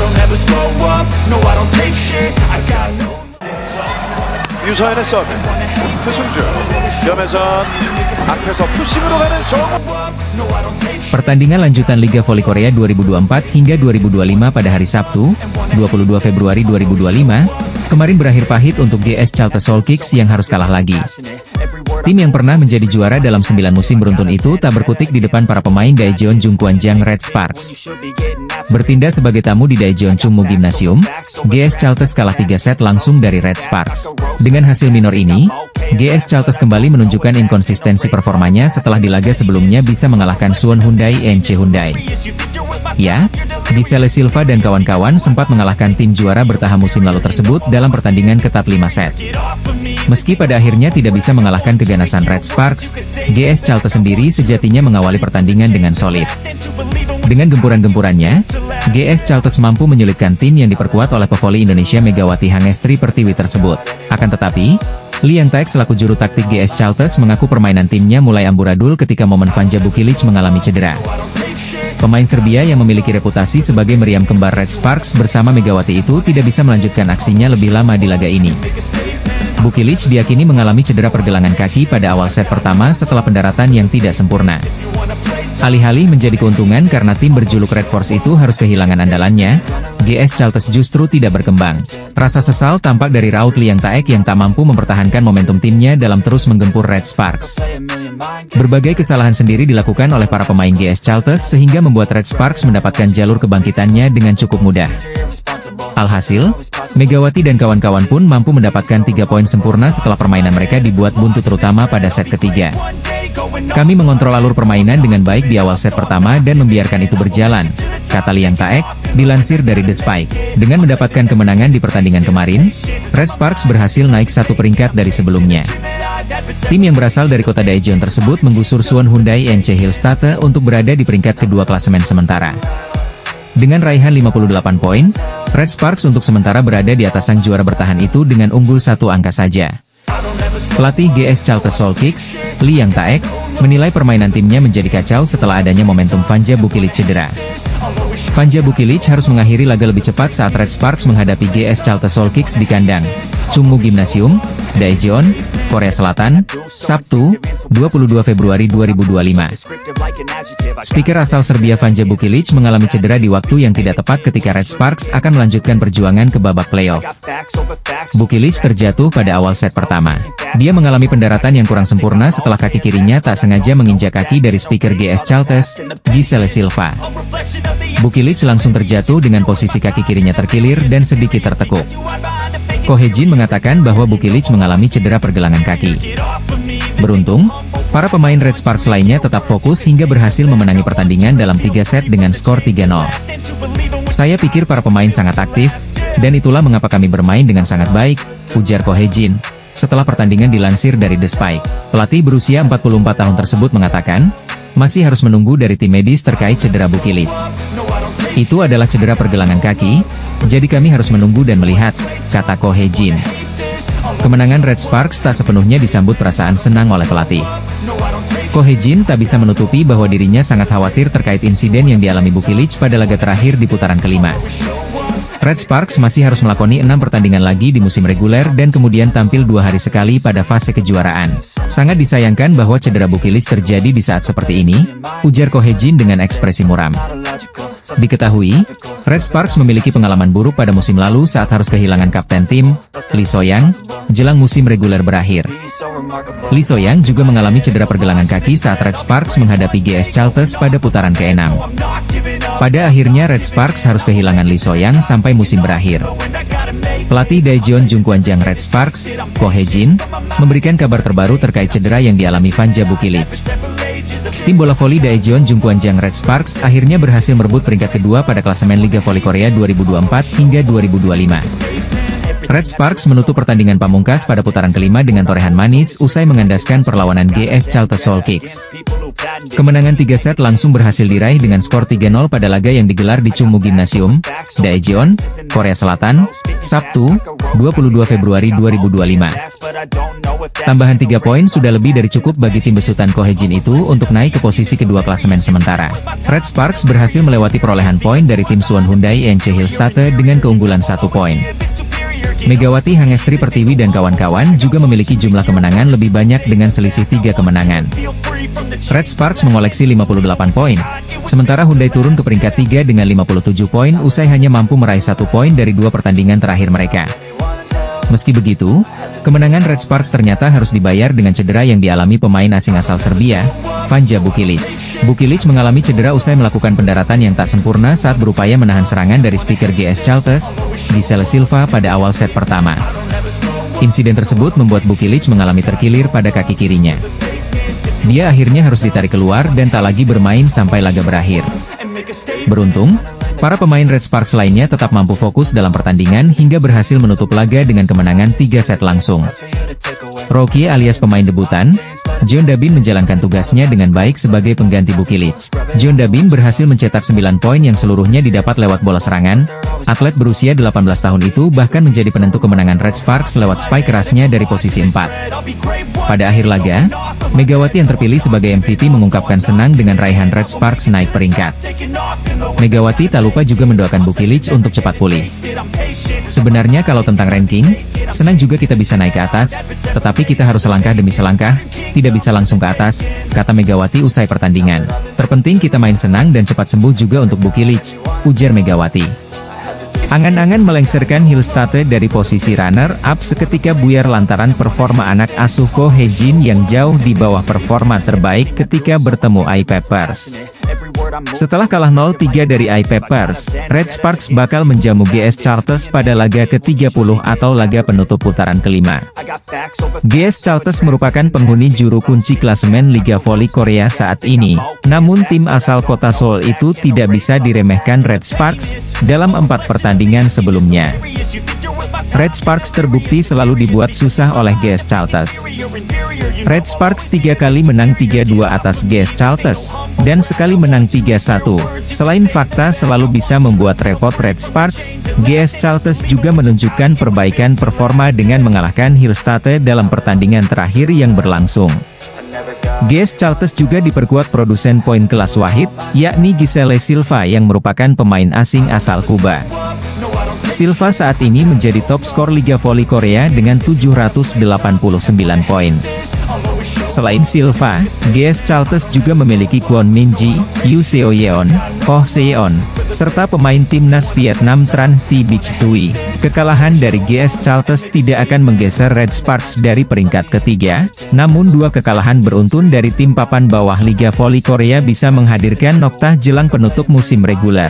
don't ever slow up, no I don't take shit, I got no. 유서연의 서브, 표승주 점에선 앞에서 푸싱으로 가는 정우. Pertandingan lanjutan Liga Voli Korea 2024 hingga 2025 pada hari Sabtu, 22 Februari 2025, kemarin berakhir pahit untuk GS Chalte Seoul Kicks yang harus kalah lagi. Tim yang pernah menjadi juara dalam 9 musim beruntun itu tak berkutik di depan para pemain Daejeon Jungkwanjang Red Sparks. Bertindak sebagai tamu di Daejeon Chungmu Gymnasium, GS Chaltes kalah 3 set langsung dari Red Sparks. Dengan hasil minor ini, GS Chaltes kembali menunjukkan inkonsistensi performanya setelah di laga sebelumnya bisa mengalahkan Suwon Hyundai NC Hyundai. Ya, Giselle Silva dan kawan-kawan sempat mengalahkan tim juara bertahan musim lalu tersebut dalam pertandingan ketat 5 set. Meski pada akhirnya tidak bisa mengalahkan keganasan Red Sparks, GS Chaltes sendiri sejatinya mengawali pertandingan dengan solid. Dengan gempuran-gempurannya, GS Chaltes mampu menyulitkan tim yang diperkuat oleh pevoli Indonesia Megawati Hangestri Pertiwi tersebut. Akan tetapi, Lee Yang Taek selaku juru taktik GS Chaltes mengaku permainan timnya mulai amburadul ketika momen Vanja Bukilic mengalami cedera. Pemain Serbia yang memiliki reputasi sebagai meriam kembar Red Sparks bersama Megawati itu tidak bisa melanjutkan aksinya lebih lama di laga ini. Bukilic diyakini mengalami cedera pergelangan kaki pada awal set pertama setelah pendaratan yang tidak sempurna. Alih-alih menjadi keuntungan karena tim berjuluk Red Force itu harus kehilangan andalannya, GS Chaltes justru tidak berkembang. Rasa sesal tampak dari raut Lee Yang Taek yang tak mampu mempertahankan momentum timnya dalam terus menggempur Red Sparks. Berbagai kesalahan sendiri dilakukan oleh para pemain GS Chaltes sehingga membuat Red Sparks mendapatkan jalur kebangkitannya dengan cukup mudah. Alhasil, Megawati dan kawan-kawan pun mampu mendapatkan 3 poin sempurna setelah permainan mereka dibuat buntu terutama pada set ketiga. Kami mengontrol alur permainan dengan baik di awal set pertama dan membiarkan itu berjalan, kata Lee Yang Taek, dilansir dari The Spike. Dengan mendapatkan kemenangan di pertandingan kemarin, Red Sparks berhasil naik 1 peringkat dari sebelumnya. Tim yang berasal dari kota Daejeon tersebut menggusur Suwon Hyundai NC Hillstate untuk berada di peringkat kedua klasemen sementara. Dengan raihan 58 poin, Red Sparks untuk sementara berada di atas sang juara bertahan itu dengan unggul 1 angka saja. Pelatih GS Chalte Seoul Kicks, Lee Yang Taek, menilai permainan timnya menjadi kacau setelah adanya momentum Vanja Bukilic cedera. Vanja Bukilic harus mengakhiri laga lebih cepat saat Red Sparks menghadapi GS Chalte Seoul Kicks di kandang Chungmu Gymnasium, Daejeon, Korea Selatan, Sabtu, 22 Februari 2025. Speaker asal Serbia Vanja Bukilic mengalami cedera di waktu yang tidak tepat ketika Red Sparks akan melanjutkan perjuangan ke babak playoff. Bukilic terjatuh pada awal set pertama. Dia mengalami pendaratan yang kurang sempurna setelah kaki kirinya tak sengaja menginjak kaki dari speaker GS Chaltes, Giselle Silva. Bukilic langsung terjatuh dengan posisi kaki kirinya terkilir dan sedikit tertekuk. Ko Hye-jin mengatakan bahwa Bukilic mengalami cedera pergelangan kaki. Beruntung, para pemain Red Sparks lainnya tetap fokus hingga berhasil memenangi pertandingan dalam 3 set dengan skor 3-0. Saya pikir para pemain sangat aktif, dan itulah mengapa kami bermain dengan sangat baik, ujar Ko Hye-jin. Setelah pertandingan dilansir dari The Spike, pelatih berusia 44 tahun tersebut mengatakan, masih harus menunggu dari tim medis terkait cedera Bukilic. Itu adalah cedera pergelangan kaki, jadi kami harus menunggu dan melihat, kata Ko Hye-jin. Kemenangan Red Sparks tak sepenuhnya disambut perasaan senang oleh pelatih. Ko Hye-jin tak bisa menutupi bahwa dirinya sangat khawatir terkait insiden yang dialami Bukilic pada laga terakhir di putaran kelima. Red Sparks masih harus melakoni 6 pertandingan lagi di musim reguler dan kemudian tampil 2 hari sekali pada fase kejuaraan. Sangat disayangkan bahwa cedera Bukilic terjadi di saat seperti ini, ujar Ko Hye-jin dengan ekspresi muram. Diketahui, Red Sparks memiliki pengalaman buruk pada musim lalu saat harus kehilangan kapten tim, Lee So-young, jelang musim reguler berakhir. Lee So-young juga mengalami cedera pergelangan kaki saat Red Sparks menghadapi GS Chaltes pada putaran ke-6. Pada akhirnya Red Sparks harus kehilangan Lee So-young sampai musim berakhir. Pelatih Daejeon Jungkwanjang Red Sparks, Ko Hye-jin, memberikan kabar terbaru terkait cedera yang dialami Vanja Bukilic. Tim bola voli Daejeon Jungkwanjang Red Sparks akhirnya berhasil merebut peringkat kedua pada klasemen Liga Voli Korea 2024 hingga 2025. Red Sparks menutup pertandingan pamungkas pada putaran kelima dengan torehan manis usai mengandaskan perlawanan GS Chalte Seoul Kicks. Kemenangan 3 set langsung berhasil diraih dengan skor 3-0 pada laga yang digelar di Chungmu Gymnasium, Daejeon, Korea Selatan, Sabtu, 22 Februari 2025. Tambahan 3 poin sudah lebih dari cukup bagi tim besutan Ko Hye-jin itu untuk naik ke posisi kedua klasemen sementara. Red Sparks berhasil melewati perolehan poin dari tim Suwon Hyundai NC Hillstatte dengan keunggulan 1 poin. Megawati Hangestri Pertiwi dan kawan-kawan juga memiliki jumlah kemenangan lebih banyak dengan selisih 3 kemenangan. Red Sparks mengoleksi 58 poin, sementara Hyundai turun ke peringkat 3 dengan 57 poin usai hanya mampu meraih 1 poin dari 2 pertandingan terakhir mereka. Meski begitu, kemenangan Red Sparks ternyata harus dibayar dengan cedera yang dialami pemain asing asal Serbia, Vanja Bukilic. Bukilic mengalami cedera usai melakukan pendaratan yang tak sempurna saat berupaya menahan serangan dari speaker GS Chalters, Giselle Silva pada awal set pertama. Insiden tersebut membuat Bukilic mengalami terkilir pada kaki kirinya. Dia akhirnya harus ditarik keluar dan tak lagi bermain sampai laga berakhir. Beruntung, para pemain Red Sparks lainnya tetap mampu fokus dalam pertandingan hingga berhasil menutup laga dengan kemenangan 3 set langsung. Rocky alias pemain debutan, Jeon Da-bin menjalankan tugasnya dengan baik sebagai pengganti Bukilic. Jeon Da-bin berhasil mencetak 9 poin yang seluruhnya didapat lewat bola serangan. Atlet berusia 18 tahun itu bahkan menjadi penentu kemenangan Red Sparks lewat spike kerasnya dari posisi 4. Pada akhir laga, Megawati yang terpilih sebagai MVP mengungkapkan senang dengan raihan Red Sparks naik peringkat. Megawati tak lupa juga mendoakan Bukilic untuk cepat pulih. Sebenarnya kalau tentang ranking, senang juga kita bisa naik ke atas, tetapi kita harus selangkah demi selangkah, tidak bisa langsung ke atas, kata Megawati usai pertandingan. Terpenting kita main senang dan cepat sembuh juga untuk Bukilic, ujar Megawati. Angan-angan melengsarkan Hillstatte dari posisi runner-up seketika buyar lantaran performa anak asuh Ko Hye-jin yang jauh di bawah performa terbaik ketika bertemu I-Peppers. Setelah kalah 0-3 dari I-Peppers, Red Sparks bakal menjamu GS Chalters pada laga ke-30 atau laga penutup putaran kelima. GS Chalters merupakan penghuni juru kunci klasemen Liga Voli Korea saat ini, namun tim asal kota Seoul itu tidak bisa diremehkan Red Sparks dalam 4 pertandingan sebelumnya. Red Sparks terbukti selalu dibuat susah oleh GS Chalters. Red Sparks 3 kali menang 3-2 atas GS Chalters, dan sekali menang 3-1. Selain fakta selalu bisa membuat repot Red Sparks, GS Chalters juga menunjukkan perbaikan performa dengan mengalahkan Hillstatte dalam pertandingan terakhir yang berlangsung. GS Chalters juga diperkuat produsen poin kelas Wahid, yakni Giselle Silva yang merupakan pemain asing asal Kuba. Silva saat ini menjadi top skor Liga Voli Korea dengan 789 poin. Selain Silva, GS Chalters juga memiliki Kwon Min-ji, Yu Seo-yeon, Oh Se-yeon, serta pemain timnas Vietnam Tran Thi Bich Thuy. Kekalahan dari GS Chalters tidak akan menggeser Red Sparks dari peringkat ketiga, namun 2 kekalahan beruntun dari tim papan bawah Liga Voli Korea bisa menghadirkan noktah jelang penutup musim reguler.